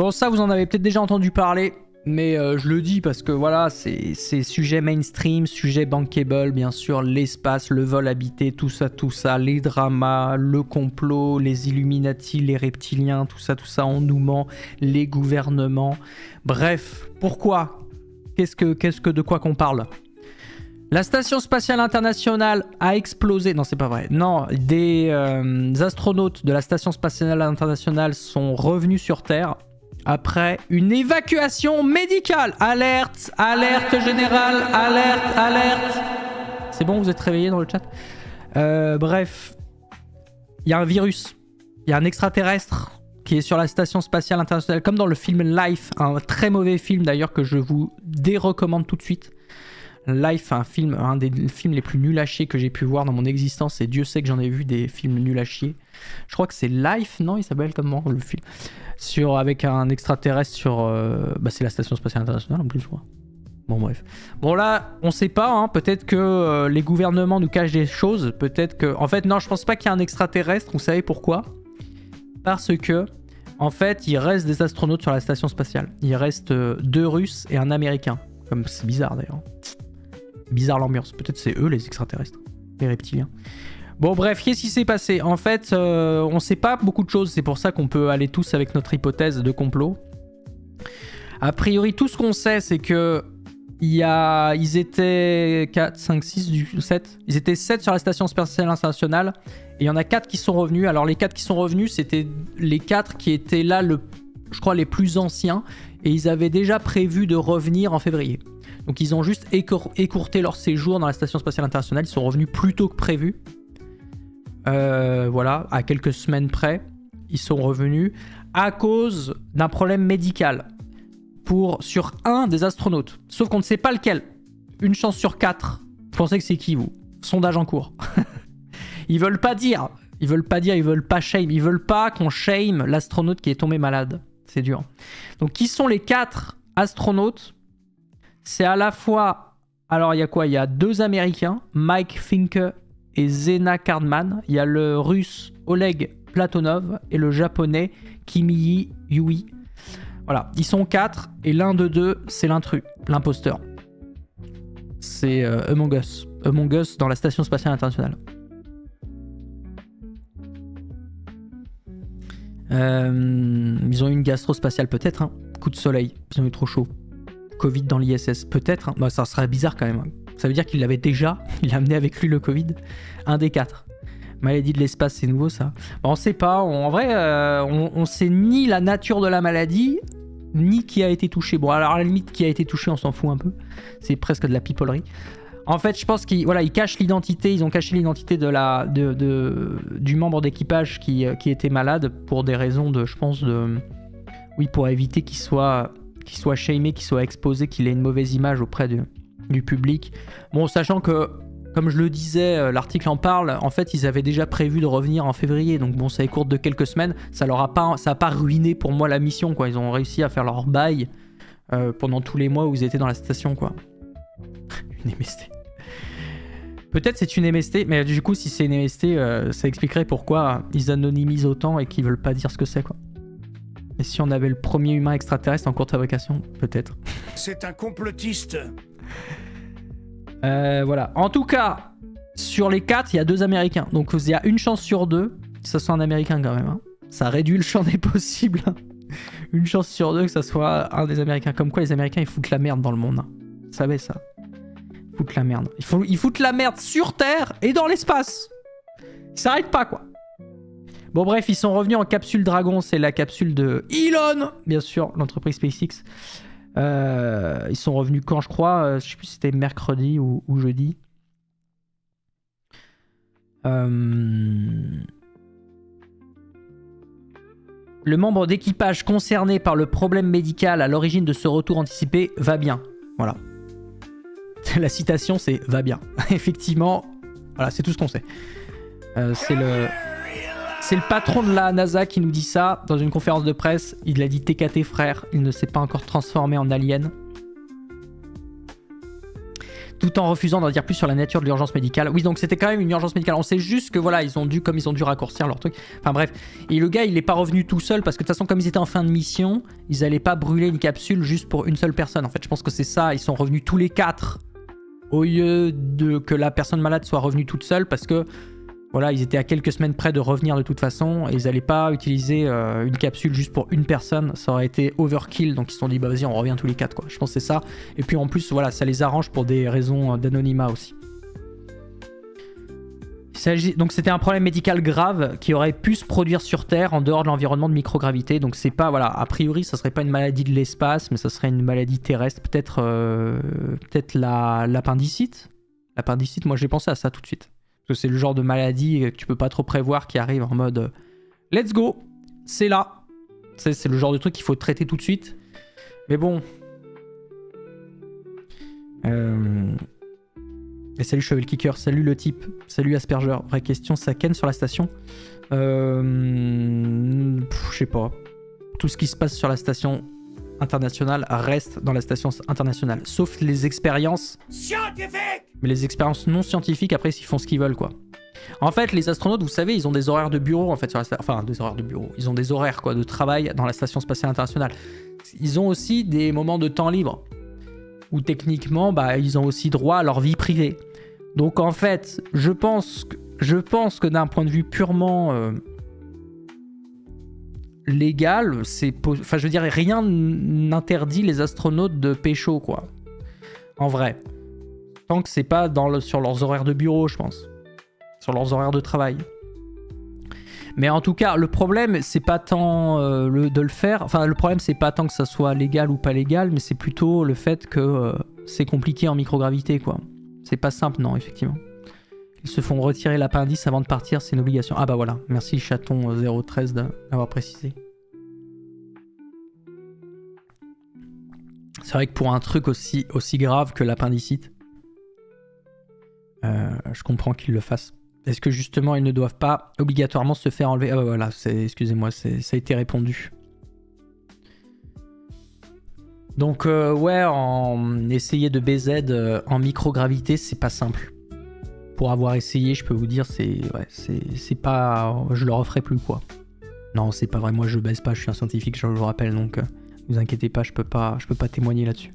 Bon, ça, vous en avez peut-être déjà entendu parler, mais je le dis parce que voilà, c'est sujet mainstream, sujet bankable, bien sûr, l'espace, le vol habité, tout ça, les dramas, le complot, les Illuminati, les reptiliens, tout ça, on nous ment, les gouvernements. Bref, pourquoi ? De quoi qu'on parle ? La station spatiale internationale a explosé. Non, c'est pas vrai. Non, des astronautes de la station spatiale internationale sont revenus sur Terre après une évacuation médicale. Alerte, alerte générale, alerte. C'est bon, vous êtes réveillés dans le chat ? Bref, il y a un virus, il y a un extraterrestre qui est sur la station spatiale internationale, comme dans le film Life, un très mauvais film d'ailleurs que je vous dérecommande tout de suite. Life, un des films les plus nuls à chier que j'ai pu voir dans mon existence, et Dieu sait que j'en ai vu des films nuls à chier. Je crois que c'est Life, non ? Il s'appelle comment le film ? Avec un extraterrestre sur... c'est la station spatiale internationale en plus, je crois. Bon, bref. Bon, là, on sait pas, hein, peut-être que les gouvernements nous cachent des choses, peut-être que... En fait, non, je pense pas qu'il y ait un extraterrestre, vous savez pourquoi ? Parce que, en fait, il reste des astronautes sur la station spatiale. Il reste 2 Russes et un Américain. Comme c'est bizarre, d'ailleurs. Bizarre l'ambiance. Peut-être c'est eux les extraterrestres, les reptiliens. Bon bref, qu'est-ce qui s'est passé ? En fait, on sait pas beaucoup de choses. C'est pour ça qu'on peut aller tous avec notre hypothèse de complot. A priori, tout ce qu'on sait, c'est que ils étaient 4, 5, 6, 7. Ils étaient 7 sur la station spatiale internationale. Et il y en a 4 qui sont revenus. Alors les 4 qui sont revenus, c'était les 4 qui étaient là, je crois, les plus anciens. Et ils avaient déjà prévu de revenir en février. Donc ils ont juste écourté leur séjour dans la station spatiale internationale. Ils sont revenus plus tôt que prévu. Voilà, à quelques semaines près. Ils sont revenus à cause d'un problème médical sur un des astronautes. Sauf qu'on ne sait pas lequel. Une chance sur 4. Vous pensez que c'est qui, vous ? Sondage en cours. Ils veulent pas dire. Ils veulent pas shame. Ils veulent pas qu'on shame l'astronaute qui est tombé malade. C'est dur. Donc qui sont les 4 astronautes ? C'est à la fois... Alors, il y a quoi ? Il y a 2 Américains, Mike Finke et Zena Cardman. Il y a le Russe Oleg Platonov et le Japonais Kimiyi Yui. Voilà, ils sont 4 et l'un de 2, c'est l'intrus, l'imposteur. C'est Among Us. Among Us dans la station spatiale internationale. Ils ont eu une gastro spatiale peut-être, hein. Coup de soleil, ils ont eu trop chaud. Covid dans l'ISS, peut-être. Hein. Bah, ça serait bizarre quand même. Ça veut dire qu'il l'avait déjà. Il a amené avec lui le Covid. Un des 4. Maladie de l'espace, c'est nouveau ça. Bon, on sait pas. En vrai, on sait ni la nature de la maladie, ni qui a été touché. Bon, alors à la limite, qui a été touché, on s'en fout un peu. C'est presque de la pipolerie. En fait, je pense qu'ils cachent l'identité. Ils ont caché l'identité du membre d'équipage qui était malade pour des raisons de, je pense, pour éviter qu'il soit shamé, qu'il soit exposé, qu'il ait une mauvaise image auprès du public. Bon, sachant que, comme je le disais, l'article en parle, en fait, ils avaient déjà prévu de revenir en février. Donc bon, ça écourte de quelques semaines. Ça a pas ruiné pour moi la mission, quoi. Ils ont réussi à faire leur bail pendant tous les mois où ils étaient dans la station, quoi. Une MST. Peut-être c'est une MST, mais du coup, si c'est une MST, ça expliquerait pourquoi ils anonymisent autant et qu'ils veulent pas dire ce que c'est, quoi. Et si on avait le premier humain extraterrestre en cours de fabrication, peut-être. C'est un complotiste. Voilà. En tout cas, sur les 4, il y a 2 Américains. Donc il y a une chance sur 2 que ça soit un Américain quand même. Hein. Ça réduit le champ des possibles. Une chance sur 2 que ça soit un des Américains. Comme quoi les Américains, ils foutent la merde dans le monde. Hein. Vous savez ça. Ils foutent la merde. Ils foutent la merde sur Terre et dans l'espace. Ils s'arrêtent pas, quoi. Bon bref, ils sont revenus en capsule Dragon, c'est la capsule de Elon, bien sûr, l'entreprise SpaceX. Ils sont revenus quand, je crois, je sais plus si c'était mercredi ou jeudi. Le membre d'équipage concerné par le problème médical à l'origine de ce retour anticipé va bien. Voilà. La citation, c'est « va bien ». Effectivement, voilà, c'est tout ce qu'on sait. C'est le patron de la NASA qui nous dit ça dans une conférence de presse. Il a dit TKT frère, il ne s'est pas encore transformé en alien. tout en refusant d'en dire plus sur la nature de l'urgence médicale. Oui, donc c'était quand même une urgence médicale. On sait juste que voilà, ils ont dû raccourcir leur truc. Enfin bref. Et le gars, il est pas revenu tout seul parce que de toute façon, comme ils étaient en fin de mission, ils allaient pas brûler une capsule juste pour une seule personne. En fait, je pense que c'est ça. Ils sont revenus tous les 4 au lieu de que la personne malade soit revenue toute seule parce que voilà, ils étaient à quelques semaines près de revenir de toute façon et ils allaient pas utiliser une capsule juste pour une personne. Ça aurait été overkill. Donc ils se sont dit, bah vas-y, on revient tous les 4 quoi. Je pense que c'est ça. Et puis en plus, voilà, ça les arrange pour des raisons d'anonymat aussi. Donc c'était un problème médical grave qui aurait pu se produire sur Terre en dehors de l'environnement de microgravité. Donc c'est pas, voilà, a priori ça serait pas une maladie de l'espace, mais ça serait une maladie terrestre. Peut-être l'appendicite. L'appendicite, moi j'ai pensé à ça tout de suite. Parce que c'est le genre de maladie que tu peux pas trop prévoir qui arrive en mode let's go, c'est là. C'est le genre de truc qu'il faut traiter tout de suite. Mais bon. Et salut Shovel Kicker, salut le type, salut Asperger. Vraie question, ça ken sur la station je sais pas. Tout ce qui se passe sur la station internationale reste dans la station internationale. Sauf les expériences scientifiques. Mais les expériences non scientifiques, après, ils font ce qu'ils veulent, quoi. En fait, les astronautes, vous savez, ils ont des horaires de bureau, en fait, sur la enfin, des horaires de bureau. Ils ont des horaires, quoi, de travail dans la station spatiale internationale. Ils ont aussi des moments de temps libre où, techniquement, bah, ils ont aussi droit à leur vie privée. Donc, en fait, je pense que d'un point de vue purement légal, enfin, je veux dire, rien n'interdit les astronautes de pécho, quoi. En vrai. Tant que c'est pas sur leurs horaires de bureau, je pense. Sur leurs horaires de travail. Mais en tout cas, le problème, c'est pas tant de le faire. Enfin, le problème, c'est pas tant que ça soit légal ou pas légal, mais c'est plutôt le fait que c'est compliqué en microgravité, quoi. C'est pas simple, non, effectivement. Ils se font retirer l'appendice avant de partir, c'est une obligation. Ah bah voilà, merci chaton 013 d'avoir précisé. C'est vrai que pour un truc aussi grave que l'appendicite, je comprends qu'ils le fassent. Est-ce que justement ils ne doivent pas obligatoirement se faire enlever? Ah bah voilà, excusez-moi, ça a été répondu. Donc ouais, essayer de BZ en microgravité, c'est pas simple. Pour avoir essayé, je peux vous dire, c'est pas, je le referai plus, quoi. Non, c'est pas vrai, moi je baise pas, je suis un scientifique, je vous rappelle, donc vous inquiétez pas, je peux pas témoigner là-dessus.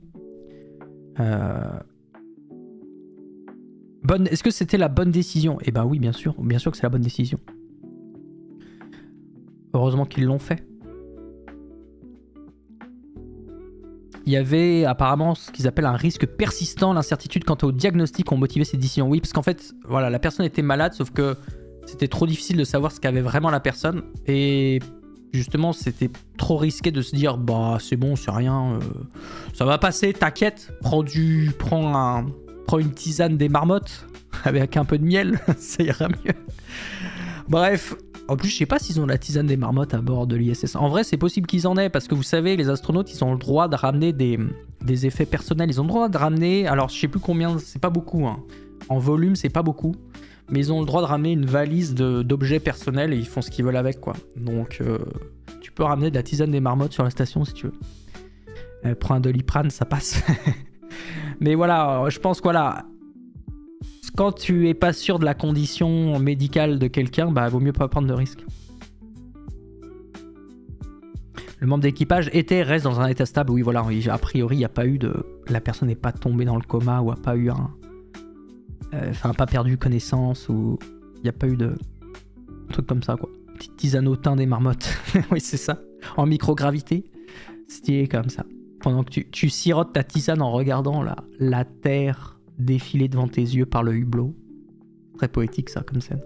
Est-ce que c'était la bonne décision? Eh ben oui, bien sûr que c'est la bonne décision. Heureusement qu'ils l'ont fait. Il y avait apparemment ce qu'ils appellent un risque persistant. L'incertitude quant au diagnostic ont motivé ces décisions. Oui, parce qu'en fait, voilà, la personne était malade, sauf que c'était trop difficile de savoir ce qu'avait vraiment la personne. Et justement, c'était trop risqué de se dire, bah c'est bon, c'est rien, ça va passer, t'inquiète, prends une tisane des marmottes avec un peu de miel, ça ira mieux. Bref, en plus je sais pas s'ils ont la tisane des marmottes à bord de l'ISS. En vrai c'est possible qu'ils en aient parce que vous savez les astronautes ils ont le droit de ramener des effets personnels. Ils ont le droit de ramener, alors je sais plus combien, c'est pas beaucoup hein. En volume c'est pas beaucoup, mais ils ont le droit de ramener une valise d'objets personnels et ils font ce qu'ils veulent avec quoi. Donc tu peux ramener de la tisane des marmottes sur la station si tu veux. Prends un Doliprane, ça passe. Mais voilà, je pense que voilà, quand tu es pas sûr de la condition médicale de quelqu'un, bah vaut mieux pas prendre de risques. Le membre d'équipage reste dans un état stable. Oui, voilà, a priori, il n'y a pas eu la personne n'est pas tombée dans le coma ou a pas eu pas perdu connaissance ou il n'y a pas eu de truc comme ça, quoi. Petite tisane au thym des marmottes. Oui, c'est ça. En microgravité. Stylé comme ça. Pendant que tu sirotes ta tisane en regardant la terre défiler devant tes yeux par le hublot. Très poétique ça comme scène.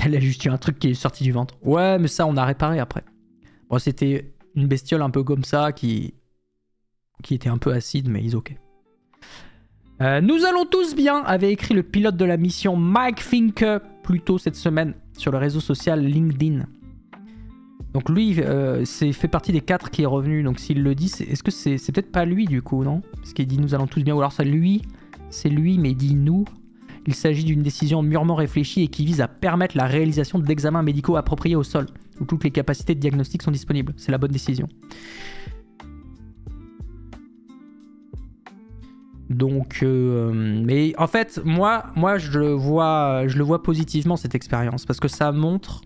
Elle a juste eu un truc qui est sorti du ventre. Ouais, mais ça on a réparé après. Bon, c'était une bestiole un peu comme ça qui était un peu acide, mais ils ok. Nous allons tous bien, avait écrit le pilote de la mission Mike Finke plus tôt cette semaine sur le réseau social LinkedIn. Donc lui, fait partie des 4 qui est revenu. Donc s'il le dit, est-ce que c'est peut-être pas lui du coup, non? Parce qu'il dit nous allons tous bien, ou alors c'est lui, mais il dit nous. Il s'agit d'une décision mûrement réfléchie et qui vise à permettre la réalisation d'examens médicaux appropriés au sol, où toutes les capacités de diagnostic sont disponibles. C'est la bonne décision. Donc, mais en fait, moi je le vois positivement cette expérience parce que ça montre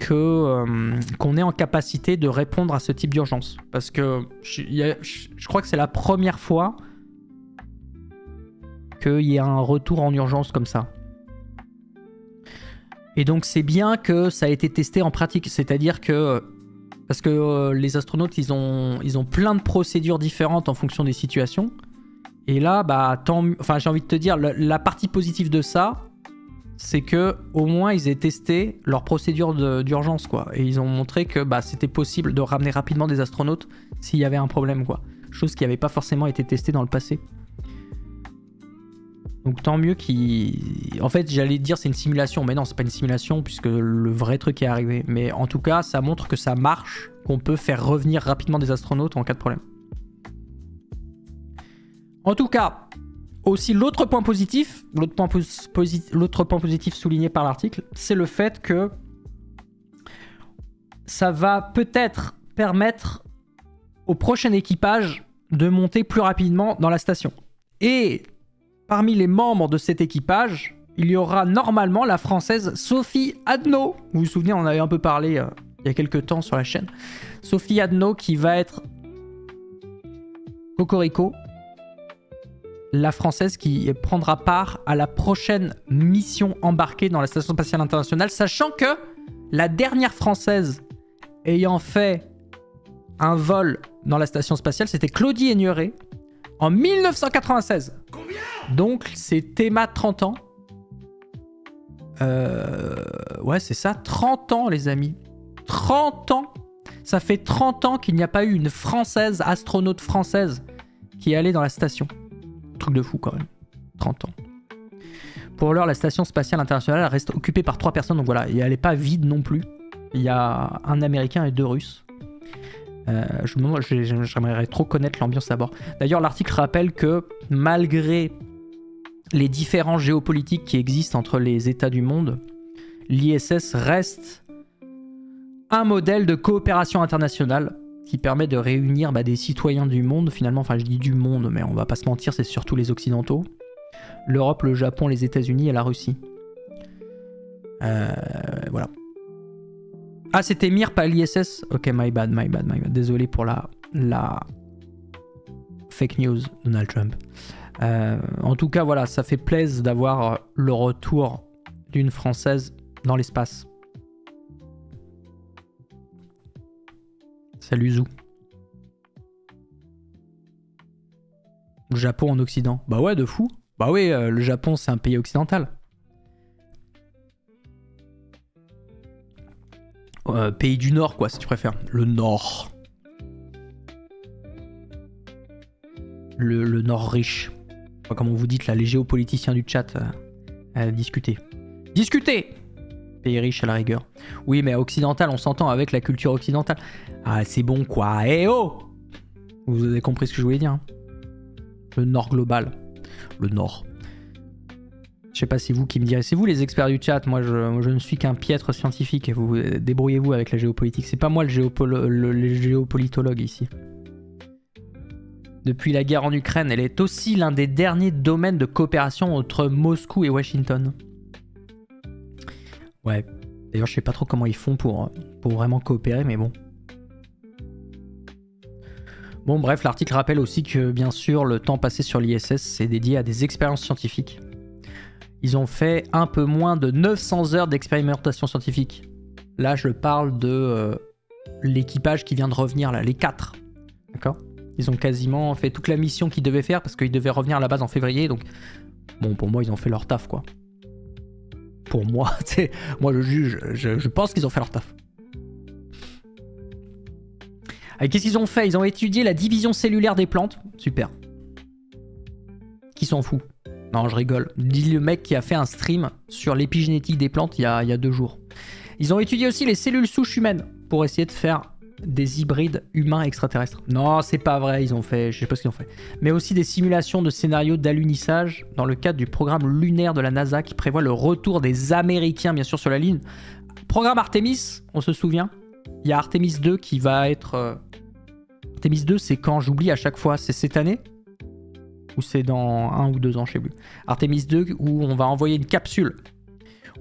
qu'on est en capacité de répondre à ce type d'urgence. Parce que je crois que c'est la première fois qu'il y a un retour en urgence comme ça. Et donc c'est bien que ça a été testé en pratique, c'est-à-dire que parce que les astronautes ils ont plein de procédures différentes en fonction des situations. Et là, bah, j'ai envie de te dire, la partie positive de ça, c'est que au moins ils aient testé leur procédure d'urgence, quoi. Et ils ont montré que bah, c'était possible de ramener rapidement des astronautes s'il y avait un problème, quoi. Chose qui n'avait pas forcément été testée dans le passé. Donc tant mieux En fait, j'allais te dire c'est une simulation, mais non, c'est pas une simulation puisque le vrai truc est arrivé. Mais en tout cas, ça montre que ça marche, qu'on peut faire revenir rapidement des astronautes en cas de problème. En tout cas, aussi l'autre point positif souligné par l'article, c'est le fait que ça va peut-être permettre au prochain équipage de monter plus rapidement dans la station. Et parmi les membres de cet équipage, il y aura normalement la Française Sophie Adno. Vous vous souvenez, on en avait un peu parlé il y a quelques temps sur la chaîne. Sophie Adno qui va être Cocorico, la Française qui prendra part à la prochaine mission embarquée dans la Station Spatiale Internationale, sachant que la dernière Française ayant fait un vol dans la Station Spatiale, c'était Claudie Aigneret en 1996. Combien ? Donc c'est Théma 30 ans. Ouais, c'est ça, 30 ans les amis. 30 ans. Ça fait 30 ans qu'il n'y a pas eu une Française, astronaute française, qui est allée dans la station. Truc de fou quand même. 30 ans. Pour l'heure, la Station Spatiale Internationale reste occupée par 3 personnes, donc voilà, et elle n'est pas vide non plus. Il y a un Américain et 2 Russes. J'aimerais trop connaître l'ambiance à bord. D'ailleurs, l'article rappelle que malgré les différences géopolitiques qui existent entre les États du monde, l'ISS reste un modèle de coopération internationale qui permet de réunir des citoyens du monde, finalement, enfin je dis du monde, mais on va pas se mentir, c'est surtout les Occidentaux, l'Europe, le Japon, les États-Unis et la Russie. Voilà. Ah, c'était Mir, pas l'ISS. Ok, my bad. Désolé pour la fake news, Donald Trump. En tout cas, voilà, ça fait plaisir d'avoir le retour d'une Française dans l'espace. Salut Zou. Le Japon en Occident. Bah ouais, de fou. Bah ouais, le Japon, c'est un pays occidental. Pays du Nord, quoi, si tu préfères. Le Nord. Le Nord riche. Enfin, comme vous dites, là, les géopoliticiens du chat, discutez. Discutez! Pays riche à la rigueur. Oui, mais occidental, on s'entend avec la culture occidentale. Ah, c'est bon, quoi. Eh oh! Vous avez compris ce que je voulais dire. Hein. Le Nord global. Le Nord. Je sais pas si vous qui me direz, c'est vous les experts du chat, moi je ne suis qu'un piètre scientifique et vous débrouillez-vous avec la géopolitique. C'est pas moi le géopolitologue ici. Depuis la guerre en Ukraine, elle est aussi l'un des derniers domaines de coopération entre Moscou et Washington. Ouais, d'ailleurs je sais pas trop comment ils font pour vraiment coopérer, mais bon. Bon bref, l'article rappelle aussi que bien sûr le temps passé sur l'ISS c'est dédié à des expériences scientifiques. Ils ont fait un peu moins de 900 heures d'expérimentation scientifique. Là, je parle de l'équipage qui vient de revenir, là, les 4. D'accord ? Ils ont quasiment fait toute la mission qu'ils devaient faire parce qu'ils devaient revenir à la base en février. Donc, bon, pour moi, ils ont fait leur taf, quoi. Pour moi, moi, je juge, je pense qu'ils ont fait leur taf. Et qu'est-ce qu'ils ont fait ? Ils ont étudié la division cellulaire des plantes. Super. Qui s'en fout ? Non, je rigole. Dit le mec qui a fait un stream sur l'épigénétique des plantes il y a 2 jours. Ils ont étudié aussi les cellules souches humaines pour essayer de faire des hybrides humains extraterrestres. Non, c'est pas vrai, ils ont fait, je sais pas ce qu'ils ont fait. Mais aussi des simulations de scénarios d'alunissage dans le cadre du programme lunaire de la NASA qui prévoit le retour des Américains, bien sûr, sur la Lune. Programme Artemis, on se souvient. Il y a Artemis 2 qui va être... Artemis 2, c'est quand j'oublie à chaque fois, c'est cette année ? Ou c'est dans 1 ou 2 ans, je sais plus. Artemis 2, où on va envoyer une capsule.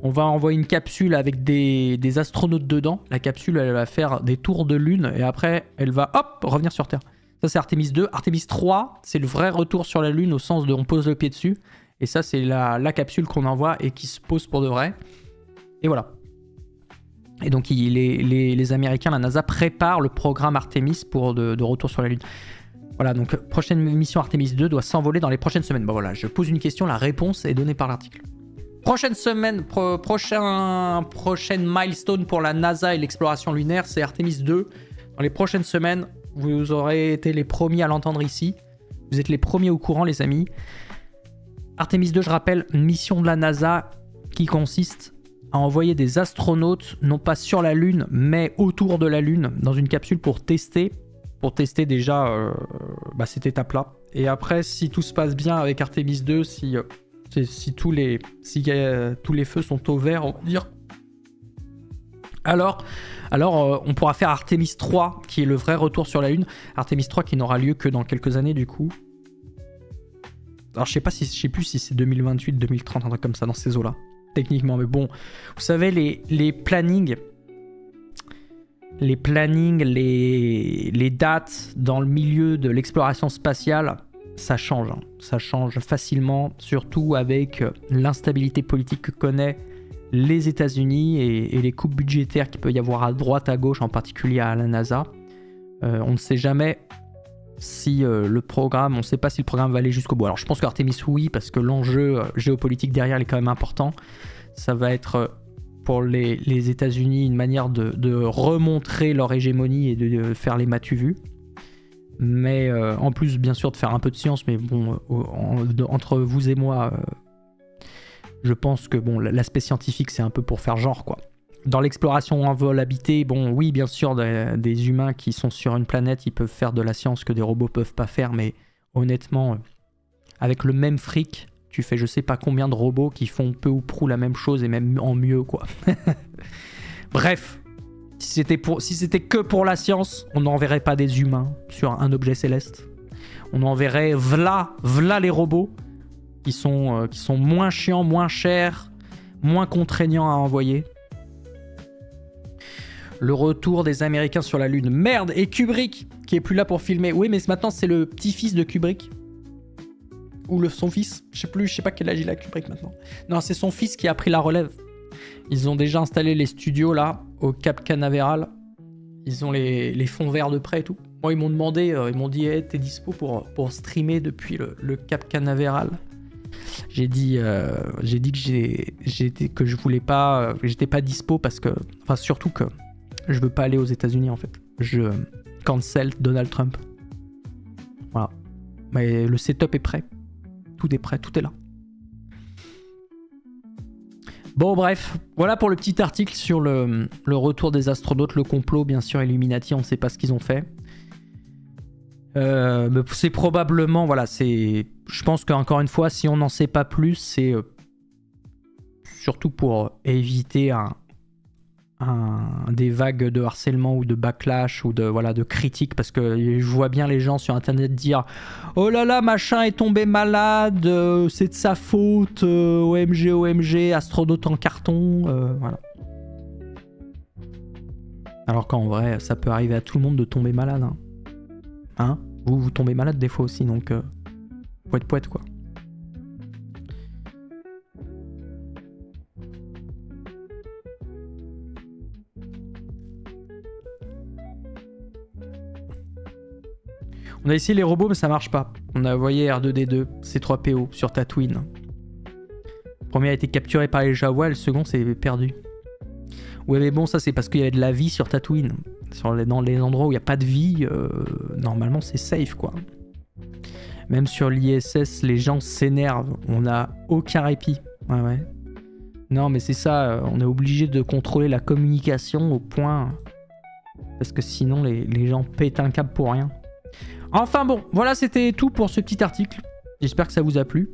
On va envoyer une capsule avec des astronautes dedans. La capsule, elle va faire des tours de lune et après, elle va revenir sur Terre. Ça, c'est Artemis 2. Artemis 3, c'est le vrai retour sur la lune au sens de on pose le pied dessus. Et ça, c'est la capsule qu'on envoie et qui se pose pour de vrai. Et voilà. Et donc, les Américains, la NASA, préparent le programme Artemis pour de retour sur la lune. Voilà, donc prochaine mission Artemis 2 doit s'envoler dans les prochaines semaines. Bon voilà, je pose une question, la réponse est donnée par l'article. Prochaine semaine, prochaine milestone pour la NASA et l'exploration lunaire, c'est Artemis 2. Dans les prochaines semaines, vous aurez été les premiers à l'entendre ici. Vous êtes les premiers au courant, les amis. Artemis 2, je rappelle, une mission de la NASA qui consiste à envoyer des astronautes, non pas sur la Lune, mais autour de la Lune, dans une capsule pour tester déjà cette étape-là. Et après, si tout se passe bien avec Artemis 2, si tous les feux sont au vert, on va dire, alors on pourra faire Artemis 3, qui est le vrai retour sur la Lune. Artemis 3 qui n'aura lieu que dans quelques années, du coup. Alors, je sais plus si c'est 2028, 2030, un truc comme ça, dans ces eaux-là, techniquement. Mais bon, vous savez, les plannings, les dates dans le milieu de l'exploration spatiale, ça change. Hein. Ça change facilement, surtout avec l'instabilité politique que connaît les États-Unis et les coupes budgétaires qu'il peut y avoir à droite, à gauche, en particulier à la NASA. On ne sait jamais si le programme, on ne sait pas si le programme va aller jusqu'au bout. Alors je pense qu'Artemis, oui, parce que l'enjeu géopolitique derrière est quand même important. Ça va être pour les États-Unis une manière de remontrer leur hégémonie et de faire les m'as-tu vu. Mais en plus, bien sûr, de faire un peu de science, mais bon, entre vous et moi, je pense que bon, l'aspect scientifique, c'est un peu pour faire genre, quoi. Dans l'exploration en vol habité, bon, oui, bien sûr, des humains qui sont sur une planète, ils peuvent faire de la science que des robots peuvent pas faire, mais honnêtement, avec le même fric, tu fais je sais pas combien de robots qui font peu ou prou la même chose et même en mieux, quoi. Bref, si c'était que pour la science, on n'enverrait pas des humains sur un objet céleste. On enverrait v'là les robots qui sont moins chiants, moins chers, moins contraignants à envoyer. Le retour des Américains sur la Lune. Merde, et Kubrick, qui est plus là pour filmer. Oui, mais maintenant, c'est le petit-fils de Kubrick. Ou son fils. Je sais pas quel âge il a, Kubrick, maintenant. Non, c'est son fils qui a pris la relève. Ils ont déjà installé les studios, là, au Cap Canaveral. Ils ont les fonds verts de près et tout. Moi, ils m'ont demandé, ils m'ont dit, hey, t'es dispo pour streamer depuis le Cap Canaveral. J'ai dit que je voulais pas, j'étais pas dispo parce que, enfin, surtout que je veux pas aller aux États-Unis en fait. Je cancel Donald Trump. Voilà. Mais le setup est prêt. Tout est prêt, tout est là. Bon, bref, voilà pour le petit article sur le retour des astronautes, le complot, bien sûr, Illuminati, on ne sait pas ce qu'ils ont fait. Mais c'est probablement, voilà, je pense qu'encore une fois, si on n'en sait pas plus, c'est surtout pour éviter des vagues de harcèlement ou de backlash ou de critiques, parce que je vois bien les gens sur internet dire oh là là, machin est tombé malade, c'est de sa faute, OMG, astronaute en carton, voilà. Alors qu'en vrai, ça peut arriver à tout le monde de tomber malade, hein. Vous tombez malade des fois aussi, donc poète quoi. On a essayé les robots, mais ça marche pas. On a envoyé R2D2, C3PO sur Tatooine. Le premier a été capturé par les Jawa, le second s'est perdu. Ouais, mais bon, ça c'est parce qu'il y avait de la vie sur Tatooine. Dans les endroits où il n'y a pas de vie, normalement c'est safe, quoi. Même sur l'ISS, les gens s'énervent. On n'a aucun répit. Ouais. Non, mais c'est ça, on est obligé de contrôler la communication au point... Parce que sinon, les gens pètent un câble pour rien. Enfin bon, voilà, c'était tout pour ce petit article. J'espère que ça vous a plu.